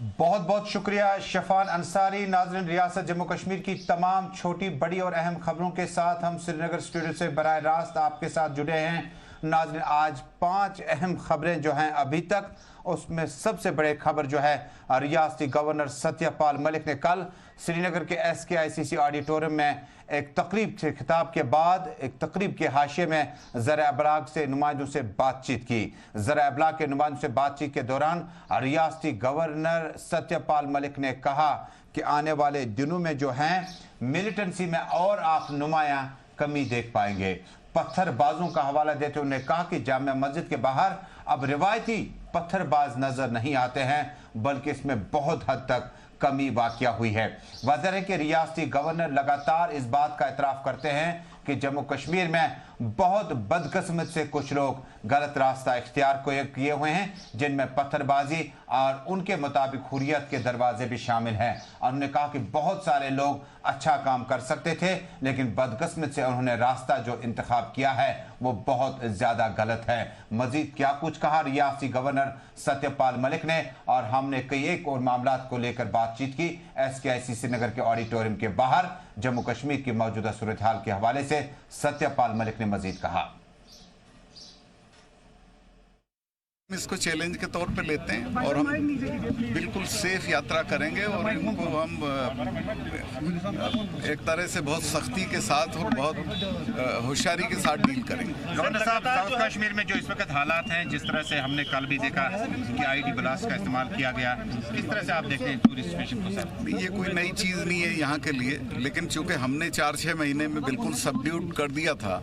बहुत बहुत शुक्रिया शफान अंसारी। नाज़रीन, रियासत जम्मू कश्मीर की तमाम छोटी बड़ी और अहम खबरों के साथ हम श्रीनगर स्टूडियो से बराह रास्त आपके साथ जुड़े हैं। नाज़रीन, आज 5 अहम खबरें जो हैं अभी तक, उसमें सबसे बड़े खबर जो है रियासती गवर्नर सत्यपाल मलिक ने कल श्रीनगर के SKICC ऑडिटोरियम में एक तकरीब से खिताब के बाद एक तकरीब के हाशिए में ज़रा अबलाग से नुमाइंदों से बातचीत की। ज़रा अबलाग के नुमाइंदों से बातचीत के दौरान रियासती गवर्नर सत्यपाल मलिक ने कहा कि आने वाले दिनों में जो हैं मिलिटेंसी में और आप नुमायां कमी देख पाएंगे। पत्थरबाजों का हवाला देते उन्होंने कहा कि जामिया मस्जिद के बाहर अब रिवायती पत्थरबाज नजर नहीं आते हैं, बल्कि इसमें बहुत हद तक कमी वाक़या हुई है। वाज़ेह है कि रियासती गवर्नर लगातार इस बात का एतराफ़ करते हैं कि जम्मू कश्मीर में बहुत बदकिस्मत से कुछ लोग गलत रास्ता इख्तियार किए हुए हैं, जिनमें पत्थरबाजी और उनके मुताबिक हुर्रियत के दरवाजे भी शामिल हैं। और उन्होंने कहा कि बहुत सारे लोग अच्छा काम कर सकते थे, लेकिन बदकिस्मत से उन्होंने रास्ता जो इंतखाब किया है वो बहुत ज़्यादा गलत है। मजीद क्या कुछ कहा रियासती गवर्नर सत्यपाल मलिक ने, और हमने कई एक और मामलात को लेकर बातचीत की SKICC श्रीनगर के ऑडिटोरियम के बाहर। जम्मू कश्मीर की मौजूदा सूरत हाल के हवाले से सत्यपाल मलिक ने मजीद कहा। इसको चैलेंज के तौर पे लेते हैं और हम बिल्कुल सेफ यात्रा करेंगे और इनको हम एक तरह से बहुत सख्ती के साथ और बहुत होशियारी के साथ डील करेंगे। गवर्नर साहब, साउथ कश्मीर में जो इस वक्त हालात हैं, जिस तरह से हमने कल भी देखा कि ID ब्लास्ट का इस्तेमाल किया गया, किस तरह से आप देखते हैं पूरी सिचुएशन को? सर, ये कोई नई चीज़ नहीं है यहाँ के लिए, लेकिन चूंकि हमने 4-6 महीने में बिल्कुल सबड्यूट कर दिया था,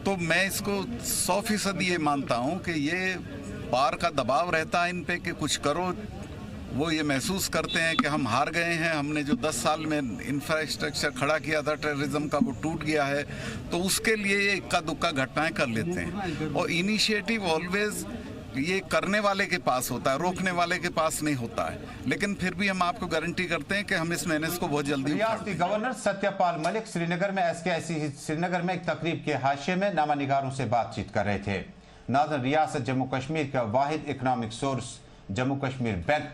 तो मैं इसको 100% ये मानता हूँ कि ये बार का दबाव रहता है इन पे कि कुछ करो। वो ये महसूस करते हैं कि हम हार गए हैं, हमने जो 10 साल में इंफ्रास्ट्रक्चर खड़ा किया था टेररिज्म का वो टूट गया है, तो उसके लिए ये इक्का दुक्का घटनाएं कर लेते हैं। और इनिशिएटिव ऑलवेज ये करने वाले के पास होता है, रोकने वाले के पास नहीं होता है। लेकिन फिर भी हम आपको गारंटी करते हैं कि हम इस मेहनत को बहुत जल्दी रियासती गवर्नर सत्यपाल मलिक श्रीनगर में SKICC श्रीनगर में एक तकरीब के हाशिए में नामा निगारों से बातचीत कर रहे थे। नाज़रीन, रियासत जम्मू कश्मीर का वाहिद economic source Jammu Kashmir bank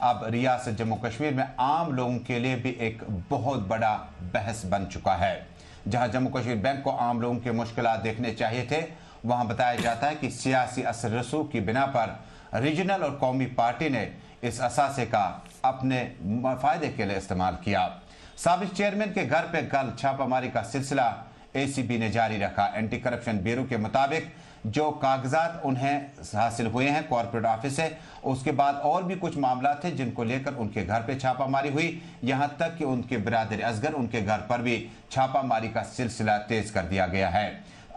अब रियासत जम्मू कश्मीर में आम लोगों के लिए भी एक बहुत बड़ा बहस बन चुका है। जहां जम्मू कश्मीर बैंक को आम लोगों के मुश्किलात देखने चाहिए थे, वहां बताया जाता है कि सियासी असर रसूख की बिना पर रीजनल और कौमी पार्टी ने इस असासे का अपने फायदे के लिए इस्तेमाल किया। साबिक चेयरमैन के घर पे कल छापामारी का सिलसिला ACB ने जारी रखा। एंटी करप्शन ब्यूरो के मुताबिक जो कागजात उन्हें हासिल हुए हैं कॉर्पोरेट ऑफिस से, उसके बाद और भी कुछ मामला थे जिनको लेकर उनके घर पे छापामारी हुई। यहां तक कि उनके बिरादर असगर उनके घर पर भी छापामारी का सिलसिला तेज कर दिया गया है।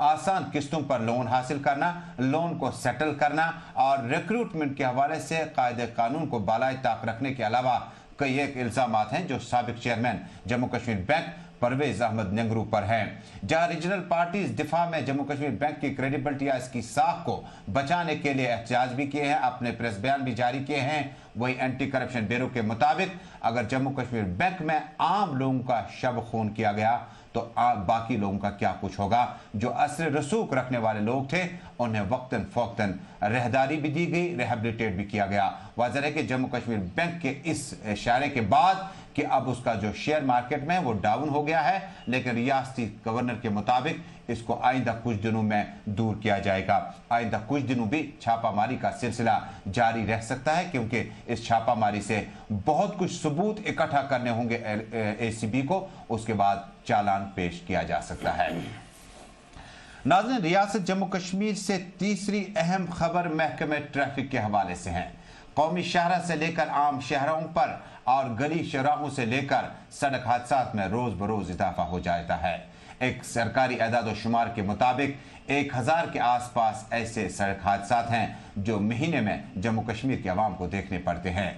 आसान किस्तों पर लोन हासिल करना, लोन को सेटल करना और रिक्रूटमेंट के हवाले से कायदे कानून को बालाए ताक रखने के अलावा कई एक इल्जामात हैं जो साबिक चेयरमैन जम्मू कश्मीर बैंक परवेज अहमद नेंगरू पर हैं। जहां रीजनल पार्टीज दिफा में जम्मू कश्मीर बैंक की क्रेडिबिलिटी या इसकी साख को बचाने के लिए एहतजाज भी किए हैं, अपने प्रेस बयान भी जारी किए हैं। वही एंटी करप्शन ब्यूरो के मुताबिक अगर जम्मू कश्मीर बैंक में आम लोगों का शब खून किया गया तो बाकी लोगों का क्या कुछ होगा। जो असर रसूख रखने वाले लोग थे उन्हें वक्तन फौक्तन रहदारी भी दी गई, रिहेबिलिटेट भी किया गया। वाज़ेह है कि जम्मू कश्मीर बैंक के इस इशारे के बाद कि अब उसका जो शेयर मार्केट में वो डाउन हो गया है, लेकिन रियासती गवर्नर के मुताबिक इसको आइंदा कुछ दिनों में दूर किया जाएगा। आइंदा कुछ दिनों भी छापामारी का सिलसिला जारी रह सकता है, क्योंकि इस छापामारी से बहुत कुछ सबूत इकट्ठा करने होंगे ACB को, उसके बाद चालान पेश किया जा सकता है। नाज़रीन, रियासत जम्मू कश्मीर से तीसरी अहम खबर महकमे ट्रैफिक के हवाले से है। कौमी शाहरा से लेकर आम शहरों पर और गली चौराहों से लेकर सड़क हादसात में रोज बरोज इजाफा हो जाता है। एक सरकारी एदाद शुमार के मुताबिक 1000 के आसपास ऐसे सड़क हादसात हैं जो महीने में जम्मू कश्मीर के अवाम को देखने पड़ते हैं।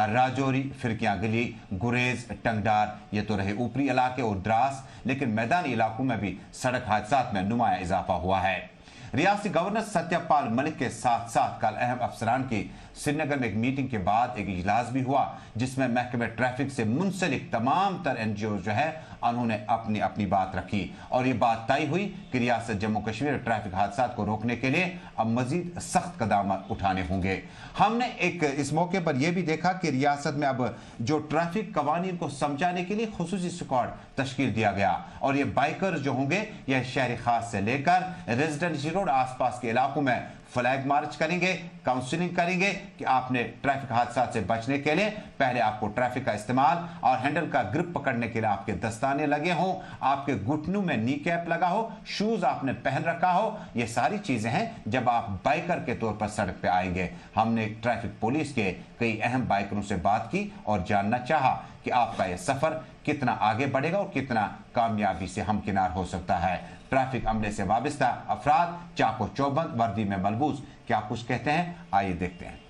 राजौरी, फिरकियां गली, गुरेज, टंगडार, ये तो रहे ऊपरी इलाके और द्रास, लेकिन मैदानी इलाकों में भी सड़क हादसात में नुमाया इजाफा हुआ है। रियासती गवर्नर सत्यपाल मलिक के साथ साथ कल अहम अफसरान की श्रीनगर में एक मीटिंग के बाद एक इजलास भी हुआ, जिसमें महकमे ट्रैफिक से मुंसलिक तमाम तर NGO जो है उन्होंने अपनी अपनी बात रखी और ये बात तय हुई कि रियासत जम्मू कश्मीर ट्रैफिक हादसा को रोकने के लिए अब मजीद सख्त कदम उठाने होंगे। हमने इस मौके पर यह भी देखा कि रियासत में अब जो ट्रैफिक कवानीन को समझाने के लिए खुसूसी स्क्वाड तश्कील दिया गया और ये बाइकर्स जो होंगे यह शहरी खास से लेकर रेजिडेंशियल रोड आसपास के इलाकों में फ्लैग मार्च करेंगे, काउंसलिंग करेंगे कि आपने ट्रैफिक हादसा से बचने के लिए पहले आपको ट्रैफिक का इस्तेमाल और हैंडल का ग्रिप पकड़ने के लिए आपके दस्ताने लगे हों, आपके घुटनों में नी कैप लगा हो, शूज आपने पहन रखा हो। ये सारी चीजें हैं जब आप बाइकर के तौर पर सड़क पे आएंगे। हमने ट्रैफिक पुलिस के कई अहम बाइकरों से बात की और जानना चाहा कि आपका यह सफर कितना आगे बढ़ेगा और कितना कामयाबी से हमकिनार हो सकता है। ट्रैफिक अमले से वाबस्ता अफराद चाको चौबंद वर्दी में मलबूस क्या कुछ कहते हैं, आइए देखते हैं।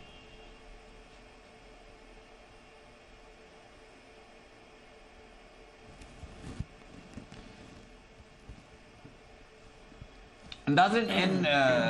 नाज़रीन, इन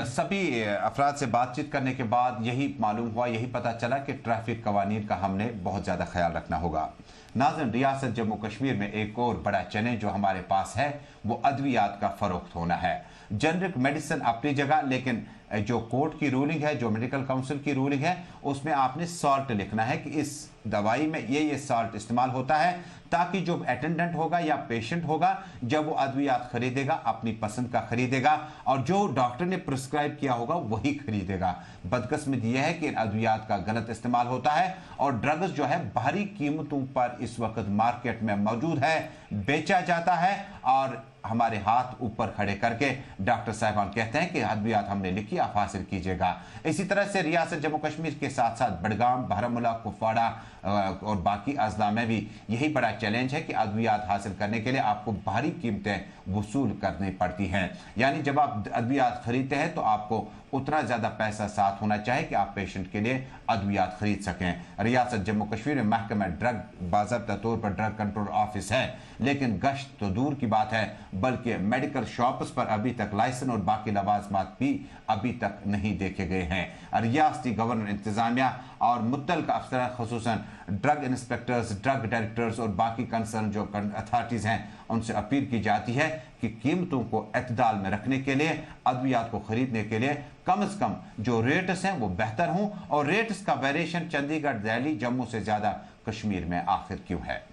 सभी अफराद से बातचीत करने के बाद यही मालूम हुआ, यही पता चला कि ट्रैफिक कवानीन का हमने बहुत ज़्यादा ख्याल रखना होगा। नाज़रीन, रियासत जम्मू कश्मीर में एक और बड़ा चैलेंज जो हमारे पास है वो अद्वियात का फरोख्त होना है। जेनरिक मेडिसिन अपनी जगह, लेकिन जो कोर्ट की रूलिंग है, जो मेडिकल काउंसिल की रूलिंग है, उसमें आपने सॉल्ट लिखना है कि इस दवाई में ये सॉल्ट इस्तेमाल होता है, ताकि जो अटेंडेंट होगा या पेशेंट होगा जब वो अद्वियात खरीदेगा अपनी पसंद का खरीदेगा और जो डॉक्टर ने प्रिस्क्राइब किया होगा वही खरीदेगा। बदकिस्मती यह है कि इन अद्वियात का गलत इस्तेमाल होता है और ड्रग्स जो है भारी कीमतों पर इस वक्त मार्केट में मौजूद है, बेचा जाता है और हमारे हाथ ऊपर खड़े करके डॉक्टर साहिबान कहते हैं कि अद्वियात हमने लिखी, आप हासिल कीजिएगा। इसी तरह से रियासत जम्मू कश्मीर के साथ साथ बडगाम, बारामूला, कुपवाड़ा और बाकी अजला में भी यही बड़ा चैलेंज है कि अद्वियात हासिल करने के लिए आपको भारी कीमतें वसूल करनी पड़ती हैं। यानी जब आप अद्वियात खरीदते हैं तो आपको उतना ज़्यादा पैसा साथ होना चाहिए कि आप पेशेंट के लिए अद्वियात खरीद सकें। रियासत जम्मू कश्मीर में महकमा ड्रग बाज़ाब्ता तौर पर ड्रग कंट्रोल ऑफिस है, लेकिन गश्त तो दूर की बात है बल्कि मेडिकल शॉप्स पर अभी तक लाइसेंस और बाकी लवाजमात भी अभी तक नहीं देखे गए हैं। रियासती गवर्नर, इंतजामिया और मुत्तलका अफसर, खुसूसन ड्रग इंस्पेक्टर्स, ड्रग डायरेक्टर्स और बाकी कंसर्न जो अथॉरिटीज़ हैं उनसे अपील की जाती है कि कीमतों को एतदाल में रखने के लिए, अद्वियात को खरीदने के लिए कम से कम जो रेट्स हैं वो बेहतर हों। और रेट्स का वेरिएशन चंडीगढ़, दिल्ली, जम्मू से ज़्यादा कश्मीर में आखिर क्यों है?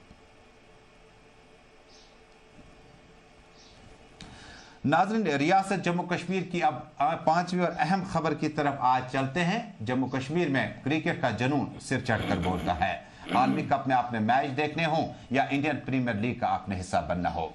नाज़रीन, रियासत जम्मू कश्मीर की अब पांचवी और अहम खबर की तरफ आज चलते हैं। जम्मू कश्मीर में क्रिकेट का जुनून सिर चढ़कर बोलता है। आलमी कप में आपने मैच देखने हो या इंडियन प्रीमियर लीग का आपने हिस्सा बनना हो।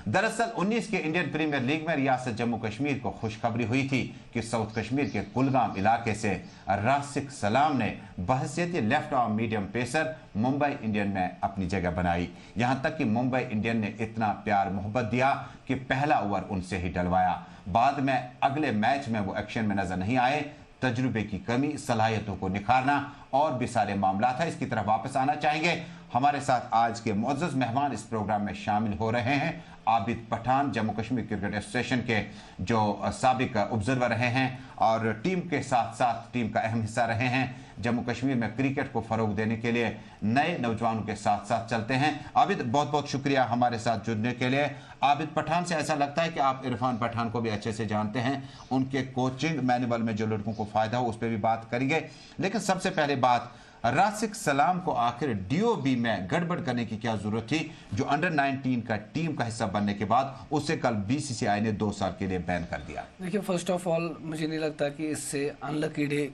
दरअसल 19 के इंडियन प्रीमियर लीग में रियासत जम्मू कश्मीर को खुशखबरी हुई थी कि साउथ कश्मीर के कुलगाम इलाके से राशिक सलाम ने बहसियत left arm medium pacer Mumbai Indian में अपनी जगह बनाई। यहां तक कि मुंबई इंडियन ने इतना प्यार मोहब्बत दिया कि पहला ओवर उनसे ही डलवाया। बाद में अगले मैच में वो एक्शन में नजर नहीं आए। तजुर्बे की कमी, सलाहियतों को निखारना और भी सारे मामला था। इसकी तरफ वापस आना चाहेंगे। हमारे साथ आज के मुअज़्ज़ज़ मेहमान इस प्रोग्राम में शामिल हो रहे हैं। आबिद पठान जम्मू कश्मीर क्रिकेट एसोसिएशन के जो साबिक ऑब्जर्वर रहे हैं और टीम के साथ साथ टीम का अहम हिस्सा रहे हैं। जम्मू कश्मीर में क्रिकेट को फरोग देने के लिए नए नौजवानों के साथ साथ चलते हैं। आबिद, बहुत बहुत शुक्रिया हमारे साथ जुड़ने के लिए। आबिद पठान से ऐसा लगता है कि आप इरफान पठान को भी अच्छे से जानते हैं, उनके कोचिंग मैनुअल में जो लड़कों को फायदा हो उस पर भी बात करेंगे। लेकिन सबसे पहले बात, राशिक सलाम को आखिर डीओबी में गड़बड़ करने की क्या जरूरत थी, जो अंडर 19 का टीम का हिस्सा बनने के बाद उसे कल बीसीसीआई ने 2 साल के लिए बैन कर दिया? देखिए, फर्स्ट ऑफ ऑल मुझे नहीं लगता कि इससे अनलकी डे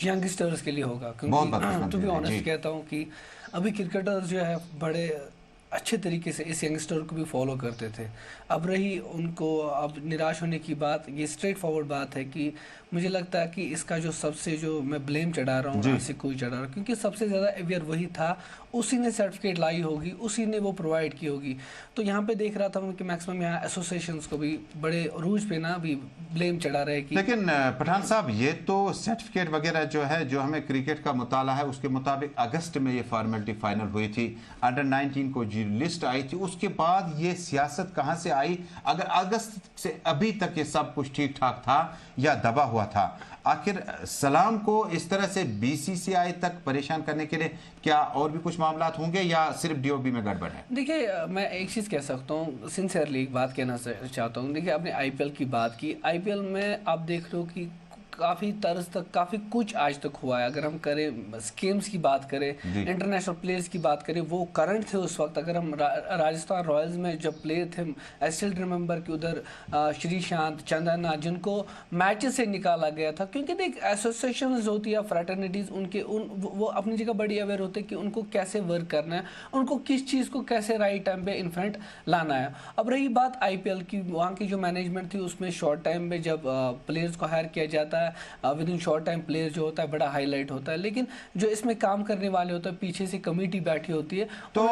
यंगस्टर्स के लिए होगा, क्योंकि टू बी ऑनेस्ट कहता हूँ कि अभी क्रिकेटर्स जो है बड़े अच्छे तरीके से इस यंगस्टर को भी फॉलो करते थे। अब रही उनको अब निराश होने की बात, ये स्ट्रेट फॉरवर्ड बात है कि मुझे लगता है कि इसका जो सबसे जो मैं ब्लेम चढ़ा रहा हूँ ऐसे कोई चढ़ा रहा हूँ, क्योंकि सबसे ज़्यादा अवेयर वही था, उसी ने सर्टिफिकेट लाई होगी, उसी ने वो प्रोवाइड की होगी। तो यहाँ पे देख रहा था कि मैक्सिमम यहाँ एसोसिएशंस को भी बड़े अरूज पे ना भी ब्लेम चढ़ा रहे कि लेकिन पठान साहब, ये तो सर्टिफिकेट वगैरह जो है, जो हमें क्रिकेट का मुताला है उसके मुताबिक अगस्त में ये फॉर्मेलिटी फाइनल हुई थी। अंडर 19 को लिस्ट आई थी उसके बाद ये सियासत कहां से आई? अगर अगस्त से अभी तक ये सब कुछ ठीक ठाक था या दबा हुआ था, आखिर सलाम को इस तरह से बीसीसीआई तक परेशान करने के लिए क्या और भी कुछ मामला होंगे या सिर्फ डीओबी में गड़बड़ है? देखिए, मैं एक चीज़ कह सकता हूँ, सिंसियरली एक बात कहना चाहता हूँ। देखिए, आपने आईपीएल की बात की, आईपीएल में आप देख रहे हो कि काफ़ी तर्ज तक काफ़ी कुछ आज तक हुआ है। अगर हम करें स्कीम्स की बात करें, इंटरनेशनल प्लेयर्स की बात करें, वो करंट थे उस वक्त। अगर हम राजस्थान रॉयल्स में जब प्लेयर थे, आई स्टिल रिमेंबर कि उधर श्रीशांत, चंदना, जिनको मैचेस से निकाला गया था, क्योंकि देख एसोसिएशंस होती है, फ्रेटर्निटीज़, उनके वो अपनी जगह बड़ी अवेयर होते हैं कि उनको कैसे वर्क करना है, उनको किस चीज़ को कैसे राइट टाइम पे इन फ्रंट लाना है। अब रही बात आईपीएल की, वहाँ की जो मैनेजमेंट थी उसमें शॉर्ट टाइम में जब प्लेयर्स को हायर किया जाता है, with in short time player जो होता है बड़ा हाईलाइट होता है, लेकिन जो इसमें काम करने वाले होते हैं पीछे से कमेटी बैठी होती है। तो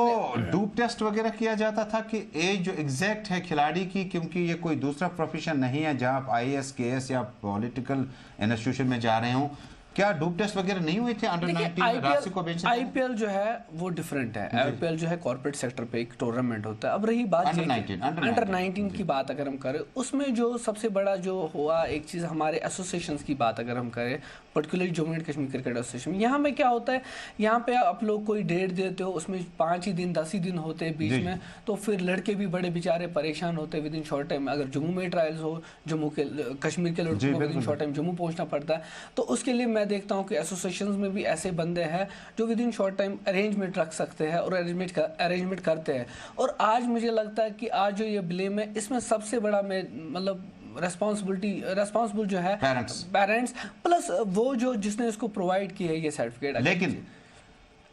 डूप टेस्ट वगैरह किया जाता था कि एज जो एग्जैक्ट है खिलाड़ी की, क्योंकि ये कोई दूसरा प्रोफेशन नहीं है जहां आप आईएएस, केएस या पॉलिटिकल इंस्टीट्यूशन में जा रहे हो, क्या डूप टेस्ट वगैरह नहीं हुए थे? अंडर 19 राशि को बेंच आईपीएल जो है वो डिफरेंट है। आईपीएल जो है कॉर्पोरेट सेक्टर पे एक टूर्नामेंट होता है। अब रही बात अंडर 19 की बात अगर हम करें, उसमें जो सबसे बड़ा जो हुआ एक चीज़, हमारे एसोसिएशंस की बात अगर हम करें, particularly Jammu and Kashmir cricket association, यहाँ में क्या होता है, यहाँ पे आप लोग कोई डेट देते हो, उसमें 5 ही दिन 10 ही दिन होते हैं बीच में, तो फिर लड़के भी बड़े बेचारे परेशान होते हैं विद इन शॉर्ट टाइम। अगर जम्मू में ट्रायल्स हो, जम्मू के कश्मीर के लड़कों को with in short time Jammu पहुँचना पड़ता है, तो उसके लिए मैं देखता हूँ कि एसोसिएशंस में भी ऐसे बंदे हैं जो with in short time arrangement रख सकते हैं और अरेंजमेंट करते हैं। और आज मुझे लगता है कि आज जो ये ब्लेम है, इसमें सबसे बड़ा मैं मतलब रेस्पॉन्सिबल जो है पेरेंट्स प्लस वो जो जिसने इसको प्रोवाइड की है ये सर्टिफिकेट। लेकिन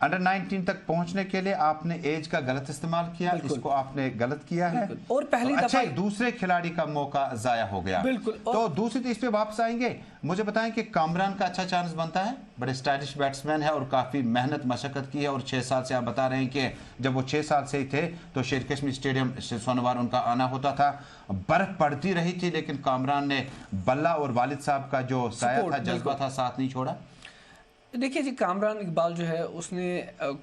अंडर 19 तक पहुंचने के लिए आपने एज का गलत इस्तेमाल किया, इसको आपने गलत किया है और पहली दफा दूसरे खिलाड़ी का मौका जाया हो गया। बिल्कुल। तो दूसरी इस पे वापस आएंगे, मुझे बताएं कि कामरान का अच्छा चांस बनता है, बड़े स्टाइलिश बैट्समैन है और काफी मेहनत मशक्कत की है, और 6 साल से आप बता रहे हैं कि जब वो 6 साल से ही थे तो शेर कश्मीर स्टेडियम सोनवार उनका आना होता था, बर्फ पड़ती रही थी, लेकिन कामरान ने बल्ला और वालिद साहब का जो साया था, जज्बा था, साथ नहीं छोड़ा। देखिए जी, कामरान इकबाल जो है उसने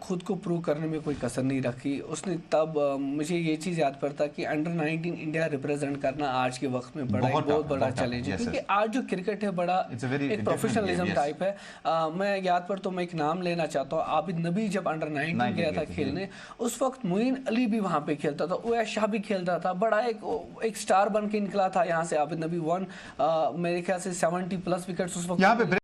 खुद को प्रूव करने में कोई कसर नहीं रखी। उसने तब मुझे ये चीज़ याद पड़ता कि अंडर 19 इंडिया रिप्रेजेंट करना आज के वक्त में बहुत बड़ा चैलेंज है, क्योंकि आज जो क्रिकेट है बड़ा एक प्रोफेशनलिज्म टाइप है। मैं याद पर तो मैं एक नाम लेना चाहता हूँ, आबिद नबी जब अंडर 19 गया था खेलने, उस वक्त मोइन अली भी वहाँ पे खेलता था, उवैस शाह भी खेलता था, बड़ा एक स्टार बन के निकला था यहाँ से। आबिद नबी मेरे ख्याल से 70+ विकेट्स उस वक्त